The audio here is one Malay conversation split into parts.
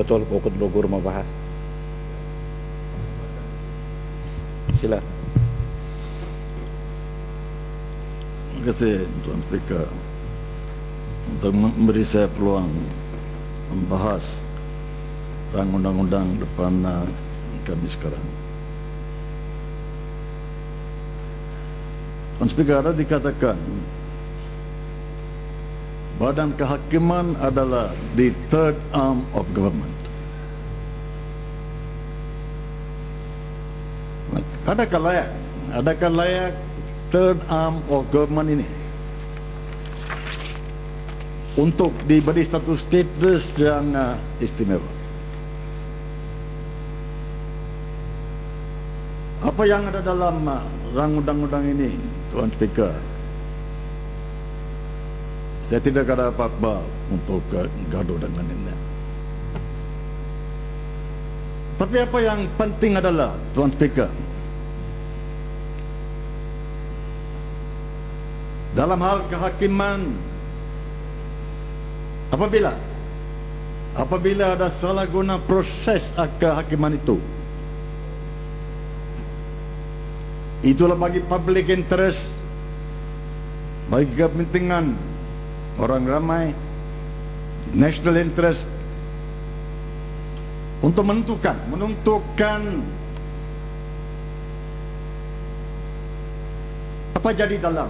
Betul, pokok logo rumah bahas. Sila. Terima kasih Tuan Speaker untuk memberi saya peluang membahas rang undang-undang depan kami sekarang. Tuan Speaker, ada dikatakan Badan Kehakiman adalah the third arm of government. Adakah layak third arm of government ini untuk diberi status yang istimewa? Apa yang ada dalam rang undang-undang ini, Tuan Speaker? Saya tidak ada apa-apa untuk gaduh dengan ini. Tapi apa yang penting adalah, Tuan Speaker, dalam hal kehakiman, apabila ada salah guna proses kehakiman itulah bagi public interest, bagi kepentingan orang ramai, national interest, untuk menentukan apa jadi dalam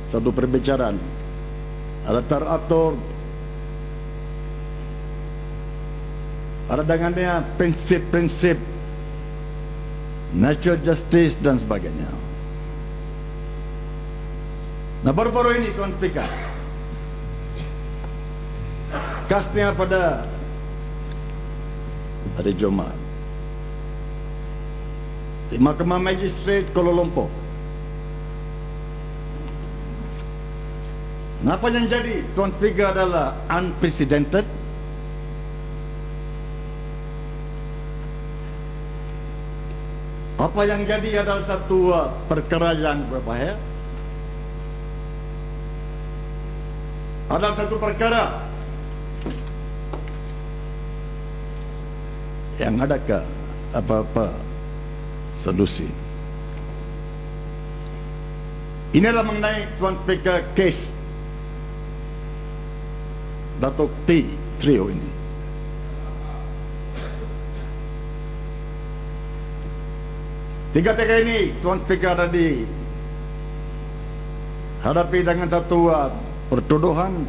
satu perbicaraan. Ada teratur, ada dengannya prinsip-prinsip natural justice dan sebagainya. Nah, baru-baru ini Tuan Speaker, kasnya pada hari Jumaat di Mahkamah Magistrate Kuala Lumpur. Apa yang jadi, Tuan Speaker, adalah unprecedented. Apa yang jadi adalah satu perkara yang berbahaya. Adalah satu perkara yang adakah apa-apa solusi. Inilah mengenai, Tuan Speaker, kes Datuk T trio ini. Tiga-tiga ini, Tuan Speaker, ada dihadapi dengan satu pertuduhan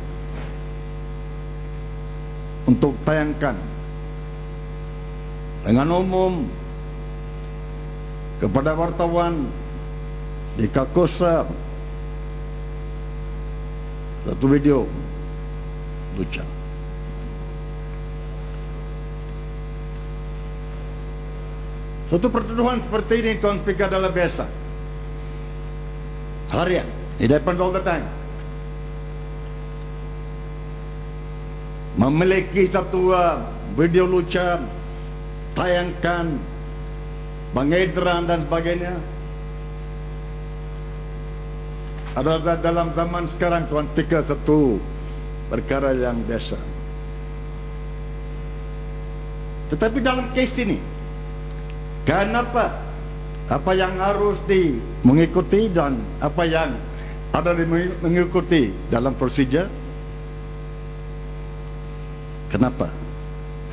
untuk tayangkan dengan umum kepada wartawan di Kakosa satu video lucu. Satu pertuduhan seperti ini, Tuan Speaker, adalah biasa, harian, it happens all the time. Memiliki satu video lucu, tayangkan, pengedran dan sebagainya, adalah dalam zaman sekarang, Tuan Speaker, satu perkara yang biasa. Tetapi dalam kes ini, kenapa? Apa yang harus mengikuti dan apa yang ada mengikuti dalam prosedur?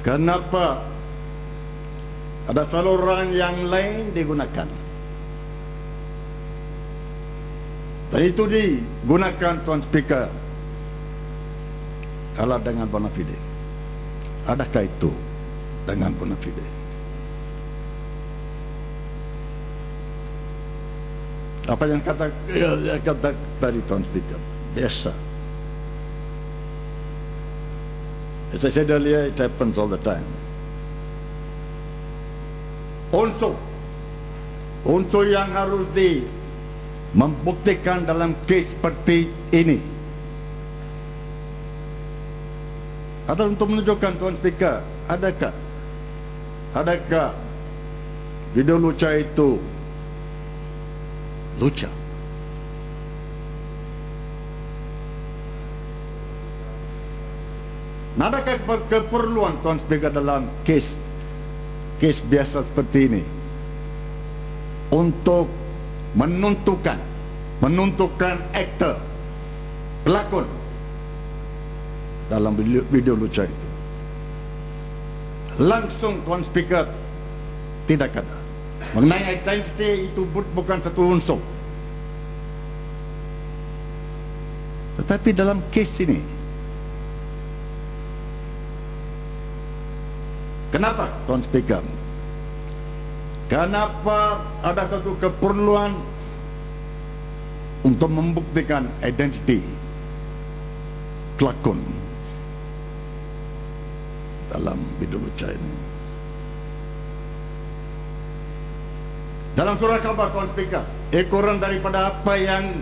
Kenapa ada saluran yang lain digunakan? Dan itu digunakan, Tuan Speaker, kalau dengan bona fide. Adakah itu dengan bona fide? Apa yang kata tadi, Tuan Speaker, biasa. As I said earlier, it happens all the time. Unsur yang harus membuktikan dalam kes seperti ini adalah untuk menunjukkan, Tuan Speaker, adakah video lucu itu lucu? Adakah keperluan Tuan Speaker dalam kes biasa seperti ini untuk menentukan aktor, pelakon dalam video lucu itu? Langsung Tuan Speaker tidak ada. Mengenai identiti itu bukan satu unsur. Tetapi dalam kes ini, kenapa Tuan Speaker? Kenapa ada satu keperluan untuk membuktikan identiti pelakon dalam video lucu ini? Dalam surat khabar Tuan Speaker, ekoran daripada apa yang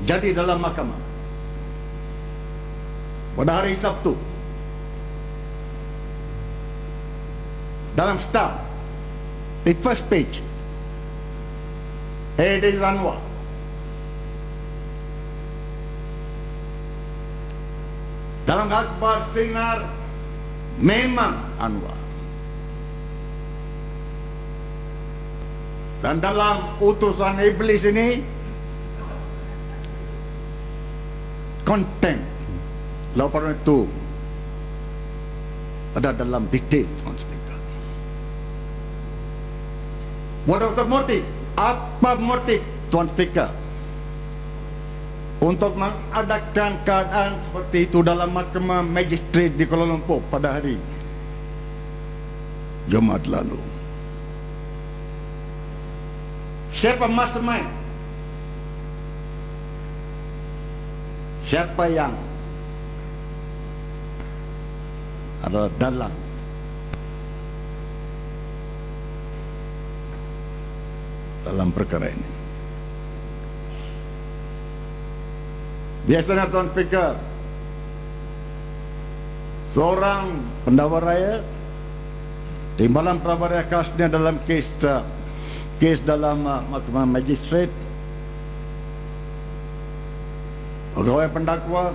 jadi dalam mahkamah pada hari Sabtu, dalam start, the first page, Edi Anwar, dalam akhbar Sinar memang Anwar, dan dalam utusan iblis ini konten laporan itu ada dalam detail Tuan Speaker. What was the motive? Apa motif Tuan Speaker untuk mengadakan keadaan seperti itu dalam mahkamah magistrate di Kuala Lumpur pada hari Jumaat lalu? Siapa mastermind? Siapa yang adalah dalam perkara ini? Biasanya Tuan Speaker, seorang pendakwa rakyat timbalan prabaraya khasnya dalam kes dalam mahkamah magistrate, pegawai pendakwa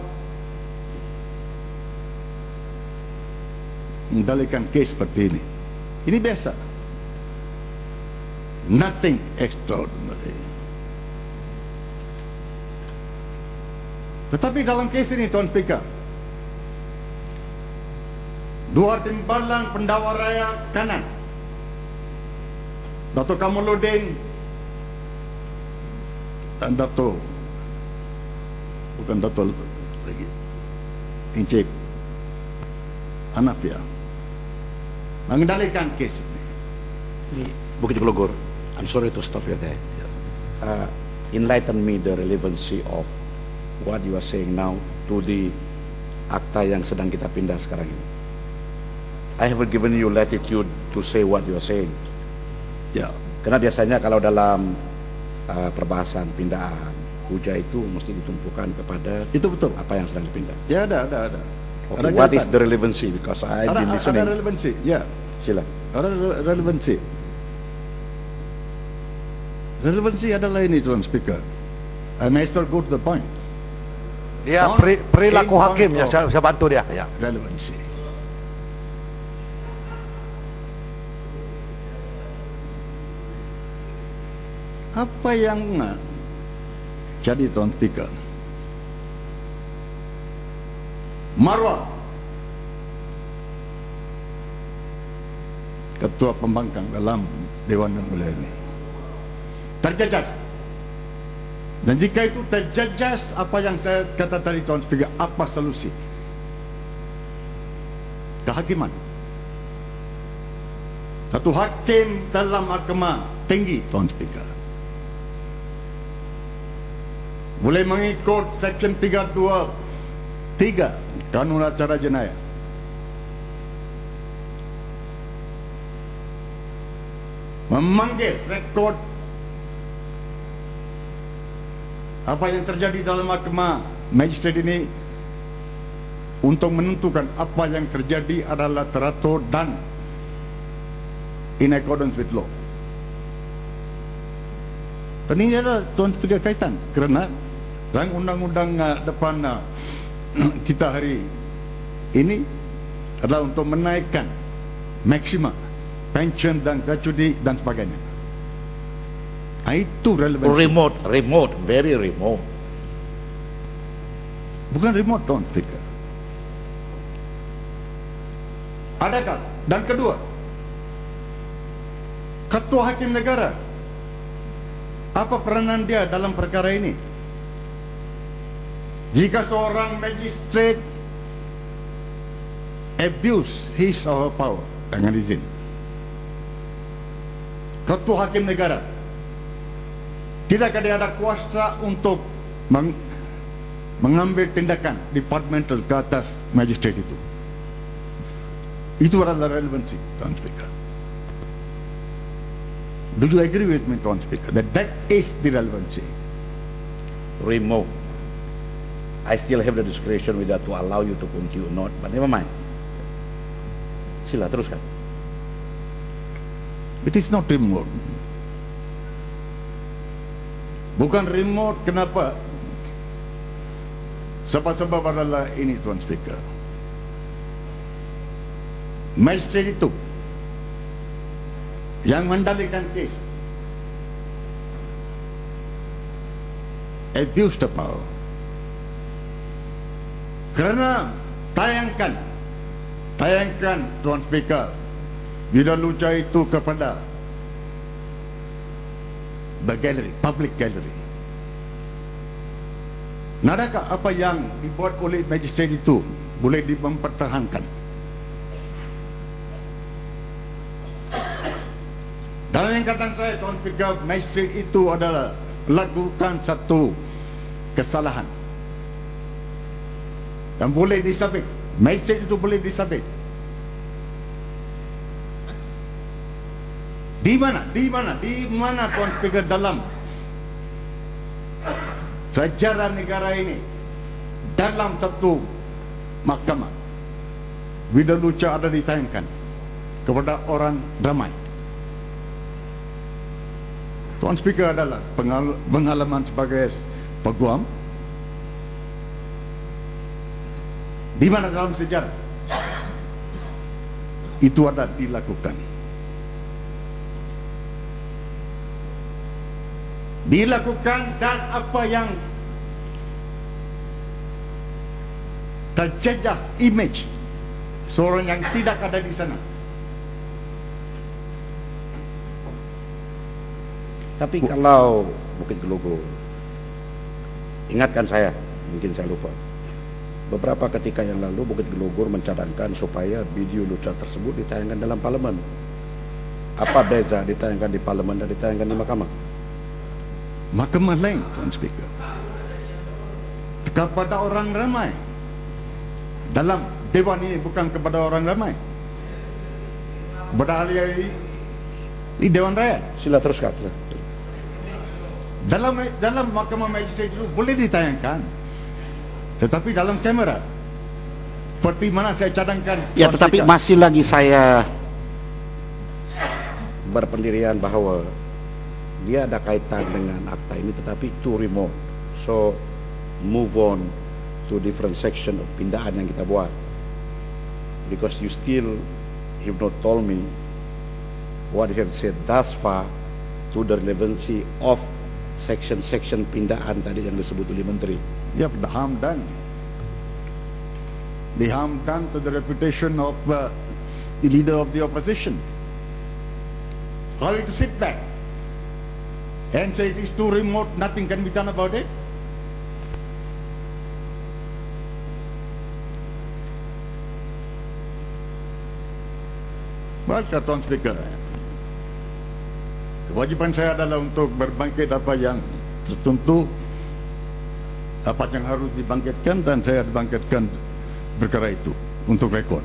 mengendalikan kes seperti ini. Ini biasa, nothing extraordinary. Tetapi dalam kes ini Tuan Speaker, dua timbalan pendakwa raya kanan, Dato' Kamaluddin dan Dato' lagi, Encik Hanafiah, mengendalikan kes ini. Bukit Logor, I'm sorry to stop you there. Enlighten me the relevancy of what you are saying now to the akta yang sedang kita pindah sekarang ini. I have given you latitude to say what you are saying. Ya, Karena biasanya kalau dalam perbahasan pindahan huja itu mesti ditumpukan kepada itu betul. apa yang sedang dipindah. Ya, ada. Okay, Ada what is kaitan. the relevancy? Because I've been listening. Ada relevansi. Ya, Sila. ada relevansi. Relevansi adalah ini Tuan Speaker. I may as well go to the point. Ya, perilaku hakim ya, saya bantu dia. Ya. Relevansi. Apa yang jadi Tuan Speaker? Marwah Ketua Pembangkang dalam Dewan Yang Mulia ini terjejas. Dan jika itu terjejas, apa yang saya kata tadi Tuan Speaker, apa solusi? Kehakiman. Satu hakim dalam mahkamah tinggi Tuan Speaker boleh mengikut Seksyen 323 Kanun Acara Jenayah memanggil rekod apa yang terjadi dalam mahkamah magistrate ini untuk menentukan apa yang terjadi adalah teratur dan in accordance with law. Dan ini adalah Tuan Speaker kaitan kerana dalam undang-undang depan kita hari ini adalah untuk menaikkan maksima pension dan gratuity dan sebagainya. Itu relevansi. Remote, very remote. Bukan remote, Tuan Speaker. Adakah? Dan kedua, Ketua Hakim Negara, apa peranan dia dalam perkara ini? Jika seorang magistrate abuse his or her power, dengan izin, Ketua Hakim Negara, tidakkah dia ada kuasa untuk mengambil tindakan departmental ke atas magistrate itu? Itu adalah relevansi, Tuan Speaker. Do you agree with me, Tuan Speaker, that is the relevancy? Remote. I still have the discretion whether to allow you to continue or not, but never mind. Sila, teruskan. It is not remote. Bukan remote, kenapa? Sebab-sebab adalah ini, Tuan Speaker. Magistrate itu yang mendalikan kes abuse the power. Kerana tayangkan Tuan Speaker Vida Lucha itu kepada the gallery, public gallery. Adakah apa yang dibuat oleh magistrate itu boleh dipertahankan? Dalam ingatan saya, Tuan Speaker, magistrate itu adalah lakukan satu kesalahan dan boleh disabit. Magistrate itu boleh disabit. Di mana Tuan Speaker dalam sejarah negara ini, dalam satu mahkamah Vida Lucha ada ditayangkan kepada orang ramai? Tuan Speaker adalah pengalaman sebagai peguam. Di mana dalam sejarah itu ada dilakukan? Dan apa yang terjejas image seorang yang tidak ada di sana. Tapi kalau Bukit Gelugur, ingatkan saya, mungkin saya lupa, beberapa ketika yang lalu Bukit Gelugur mencadangkan supaya video Lucha tersebut ditayangkan dalam parlemen. Apa beza ditayangkan di parlemen dan ditayangkan di mahkamah? Mahkamah lain, Tuan Speaker, kepada orang ramai. Dalam dewan ini bukan kepada orang ramai, kepada ahli di Dewan Rakyat. Sila teruskan. Dalam mahkamah magistrate itu boleh ditayangkan, tetapi dalam kamera, seperti mana saya cadangkan. Ya, tetapi masih lagi saya berpendirian bahwa dia ada kaitan dengan akta ini, tetapi itu remote. So move on to different section of pindaan yang kita buat, because you still have not told me what you have said thus far to the relevancy of section pindaan tadi yang disebut oleh Menteri. Yep, the harm done to the reputation of the leader of the opposition. How to sit back and say it is too remote, nothing can be done about it? Baiklah, Tuan Speaker, kewajiban saya adalah untuk berbangkit apa yang tertentu, apa yang harus dibangkitkan, dan saya dibangkitkan perkara itu untuk rekod.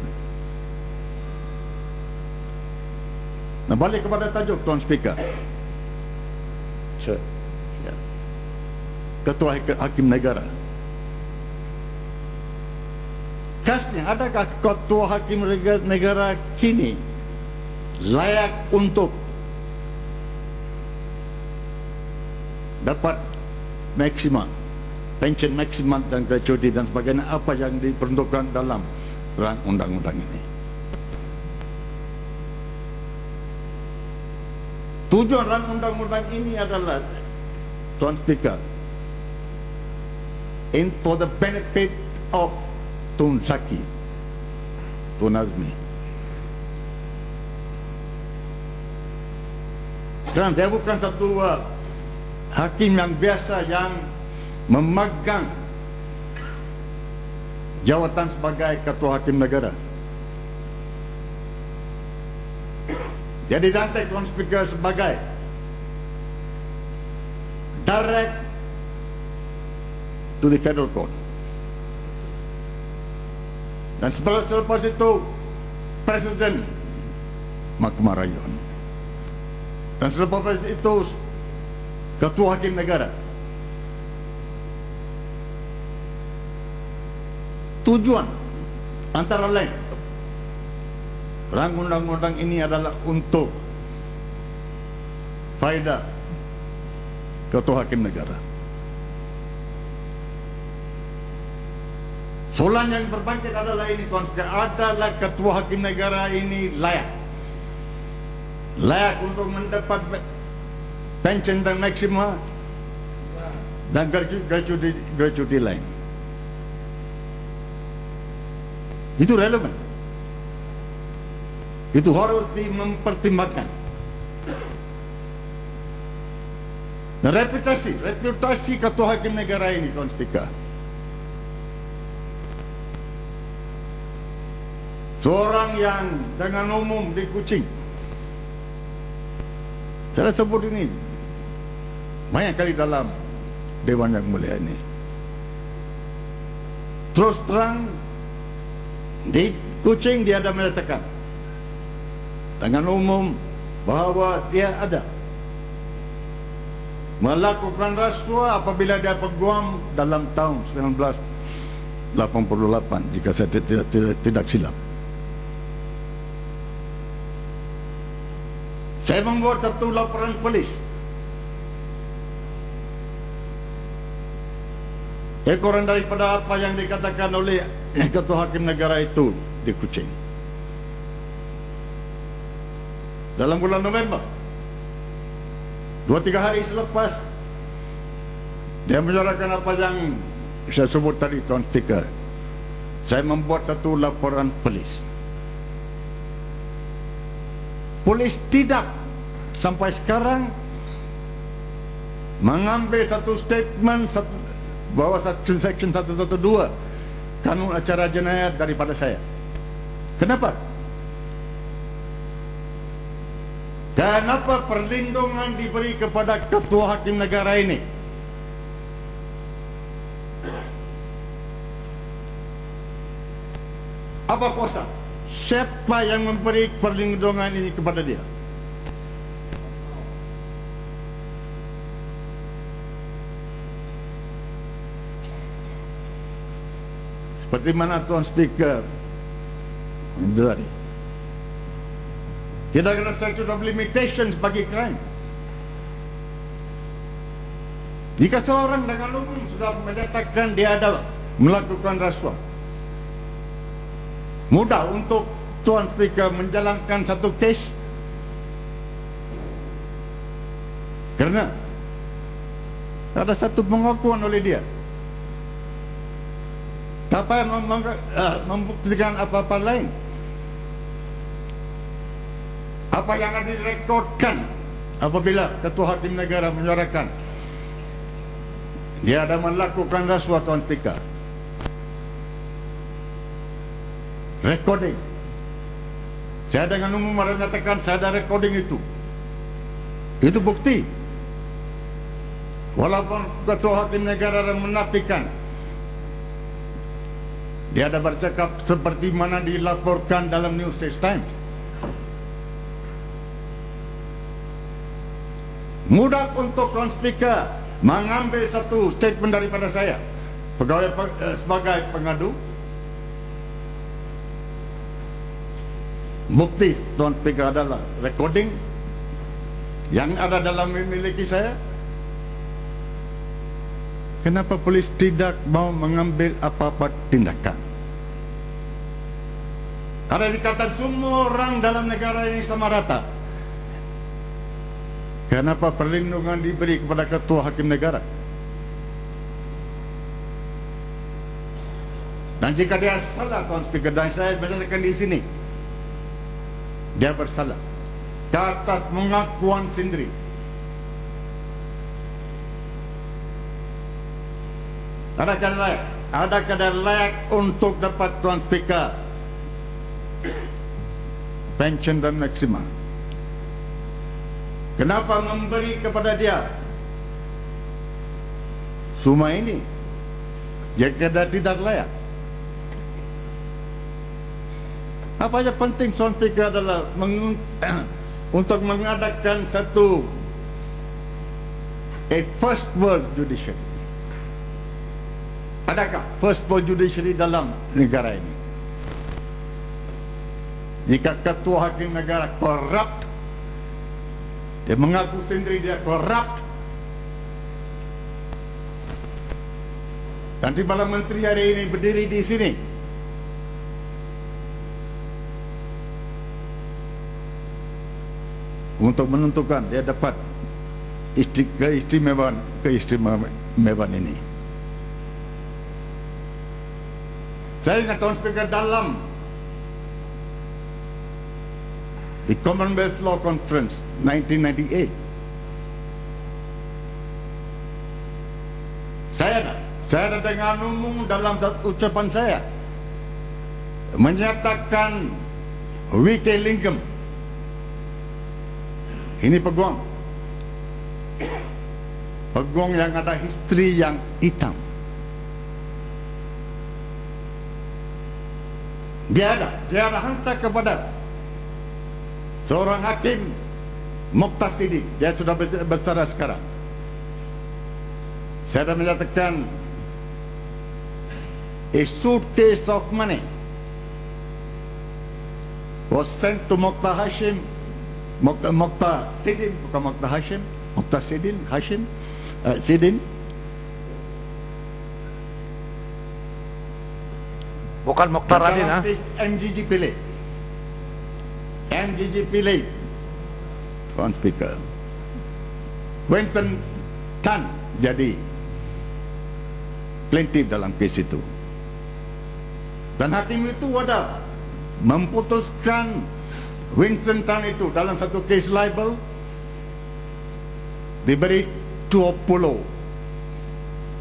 Nah, balik kepada tajuk, Tuan Speaker. Sure. Ya. Ketua Hakim Negara. Kasnya, adakah Ketua Hakim Negara kini layak untuk dapat maksima, pension maksima dan gratuity dan sebagainya, apa yang diperuntukkan dalam undang-undang ini. Tujuan undang-undang ini adalah, Tuan Speaker, for the benefit of Tun Zaki, Tun Azmi. Dan dia bukan satu hakim yang biasa yang memegang jawatan sebagai ketua hakim negara. Dia dilantik, Tuan Speaker, sebagai direct to the federal court. Dan selepas itu Presiden Mahkamah Rayon. Dan selepas itu Ketua Hakim Negara. Tujuan antara lain undang-undang ini adalah untuk faedah Ketua Hakim Negara. Soalan yang berbangkit adalah ini, Tuan Speaker, adalah Ketua Hakim Negara ini layak untuk mendapat pensiun dan maksima dan gratuity lain. Itu relevan. Itu harus mempertimbangkan. Dan reputasi Ketua Hakim Negara ini, Tuan Speaker, seorang yang dengan umum di Kuching, saya sebut ini banyak kali dalam Dewan Yang Mulia ini, terus terang di Kuching dia ada menyatakan dengan umum bahawa dia ada melakukan rasuah apabila dia peguam dalam tahun 1988 jika saya tidak silap. Saya membuat satu laporan polis ekoran daripada apa yang dikatakan oleh Ketua Hakim Negara itu di Kuching. Dalam bulan November, 2-3 hari selepas dia menyuarakan apa yang saya sebut tadi, Tuan Speaker, saya membuat satu laporan polis. Polis tidak sampai sekarang mengambil satu statement bahawa Section 112 Kanun Acara Jenayah daripada saya. Kenapa? Kenapa perlindungan diberi kepada Ketua Hakim Negara ini? Apa kuasa? Siapa yang memberi perlindungan ini kepada dia? Seperti mana Tuan Speaker itu tadi, tidak ada statute of limitations bagi crime. Jika seorang dengan umum sudah menyatakan dia ada melakukan rasuah, mudah untuk Tuan Speaker menjalankan satu kes, kerana ada satu pengakuan oleh dia. Tak payah membuktikan apa-apa lain. Apa yang ada direkodkan apabila Ketua Hakim Negara menyuarakan dia ada melakukan rasuah, Tuan Speaker, recording. Saya dengan umum menyatakan saya ada recording itu. Itu bukti. Walaupun Ketua Hakim Negara menafikan, dia ada bercakap seperti mana dilaporkan dalam New Straits Times. Mudah untuk Tuan Speaker mengambil satu statement daripada saya sebagai pengadu. Bukti, Tuan Speaker, adalah recording yang ada dalam memiliki saya. Kenapa polis tidak mau mengambil apa-apa tindakan? Ada dikatakan semua orang dalam negara ini sama rata. Kenapa perlindungan diberi kepada ketua hakim negara? Dan jika dia salah, Tuan Speaker, dan saya menyatakan di sini, dia bersalah ke atas pengakuan sendiri. Adakah dia layak untuk dapat, Tuan Speaker, pension dan maksima? Kenapa memberi kepada dia semua ini jika dia tidak layak? Apa yang penting, Tuan Speaker, adalah untuk mengadakan satu first world judiciary. Adakah first world judiciary dalam negara ini? Jika ketua hakim negara corrupt, dia mengaku sendiri dia corrupt, dan Timbalan Menteri hari ini berdiri di sini untuk menentukan dia dapat keistimewaan ini. Saya ingat, Tuan Speaker, dalam di Commonwealth Law Conference 1998, saya ada dengar umum dalam satu ucapan saya menyatakan W.K. Lingam ini peguam yang ada history yang hitam. Dia ada hantar kepada seorang hakim Muqtasidi. Dia sudah bersara sekarang. Saya dah menyatakan a suitcase of money was sent to Muqtasidin, bukan Muqtahashim, Muqtasidin Hashim Sidin, bukan Mokhtar Adin, ha? MGG Pillay, Tuan Speaker. Winston Tan jadi plaintiff dalam kes itu, dan hakim itu ada memutuskan Winston Tan itu dalam satu kes libel diberi 20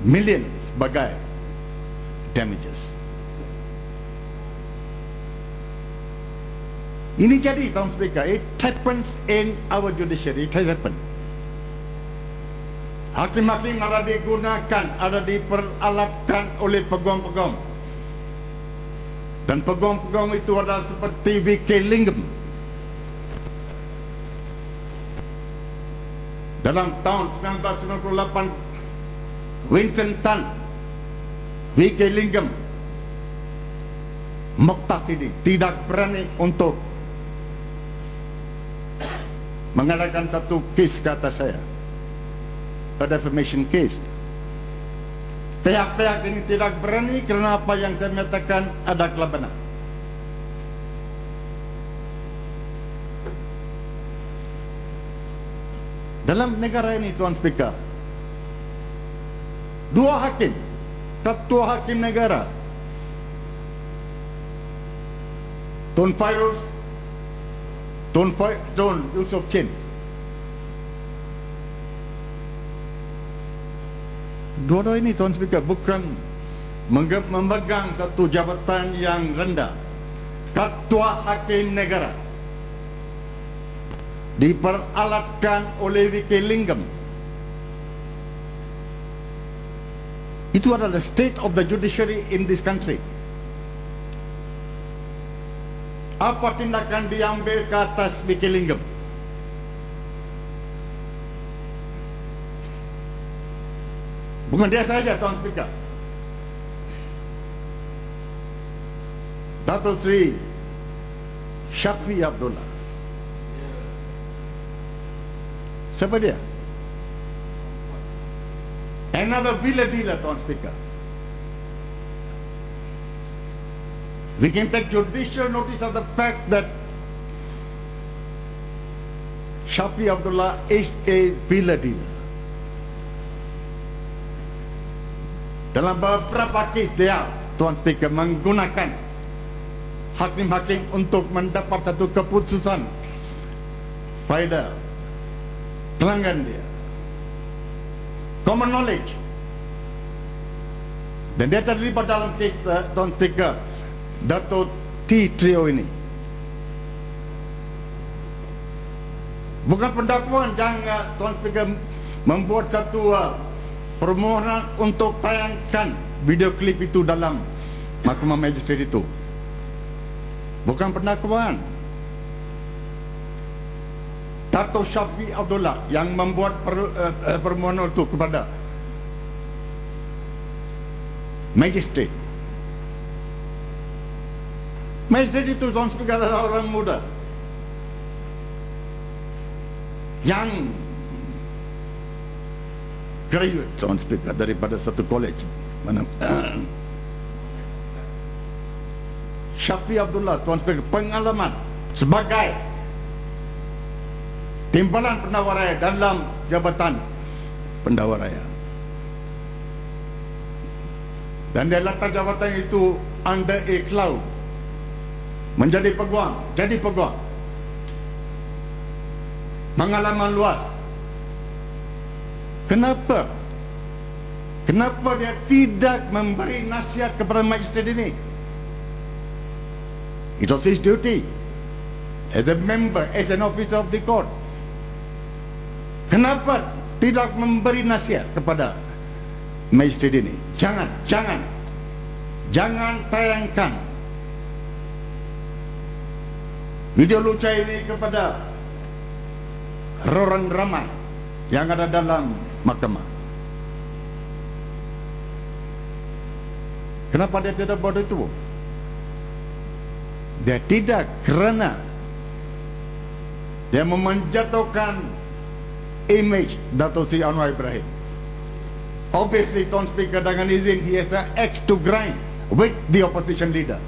million sebagai damages. Ini jadi, Tuan Speaker, it happens in our judiciary. It has happened. Hakim-hakim ada digunakan, ada diperalatkan oleh peguam-peguam, dan peguam-peguam itu adalah seperti W.K. Lingam. Dalam tahun 1998, Winston Tan, W.K. Lingam, Muqtasidin tidak berani untuk mengadakan satu kes ke atas saya, a defamation case. Pihak-pihak ini tidak berani kerana apa yang saya menyatakan adalah benar. Dalam negara ini, Tuan Speaker, dua hakim, ketua hakim negara, Tun Fairuz, Tun Yusof Chin, dua-dua ini, Tuan Speaker, bukan memegang satu jabatan yang rendah. Ketua hakim negara diperalatkan oleh W.K. Lingam. Itu adalah state of the judiciary in this country. Apa tindakan diambil ke atas W.K. Lingam? Bukan dia saja, Tuan Speaker. Datuk Seri Syafiee Abdullah. Siapa dia? Another villa dealer, Tuan Speaker. We can take judicial notice of the fact that Shafie Abdullah is a villa dealer. Dalam beberapa kes dia, Tuan Speaker, menggunakan hakim-hakim untuk mendapat satu keputusan faedah pelanggan dia. Common knowledge. Dan dia terlibat dalam kes Tuan Speaker, Dato' T. Trio ini. Bukan pendakwaan, jangan Tuan Speaker membuat satu permohonan untuk tayangkan video klip itu dalam Mahkamah Magistrate itu. Bukan pendakwaan. Dato' Shafie Abdullah yang membuat permohonan itu kepada Magistrate. Magistrate itu Tuan Speaker adalah orang muda yang graduate, Tuan Speaker, daripada satu college mana Shafie Abdullah, Tuan Speaker, pengalaman sebagai timbalan pendawaraya dalam jabatan pendawaraya, dan dia letak jabatan itu under a cloud, menjadi peguam, jadi peguam, pengalaman luas. Kenapa? Kenapa dia tidak memberi nasihat kepada magistrate ini? It was his duty as a member, as an officer of the court. Kenapa tidak memberi nasihat kepada magistrate ini? Jangan tayangkan video lucu ini kepada orang ramai yang ada dalam mahkamah. Kenapa dia tidak buat itu? Dia tidak kerana dia menjatuhkan image Dato' Sri Anwar Ibrahim. Obviously, Tuan Speaker, dengan izin, he has the axe to grind with the opposition leader.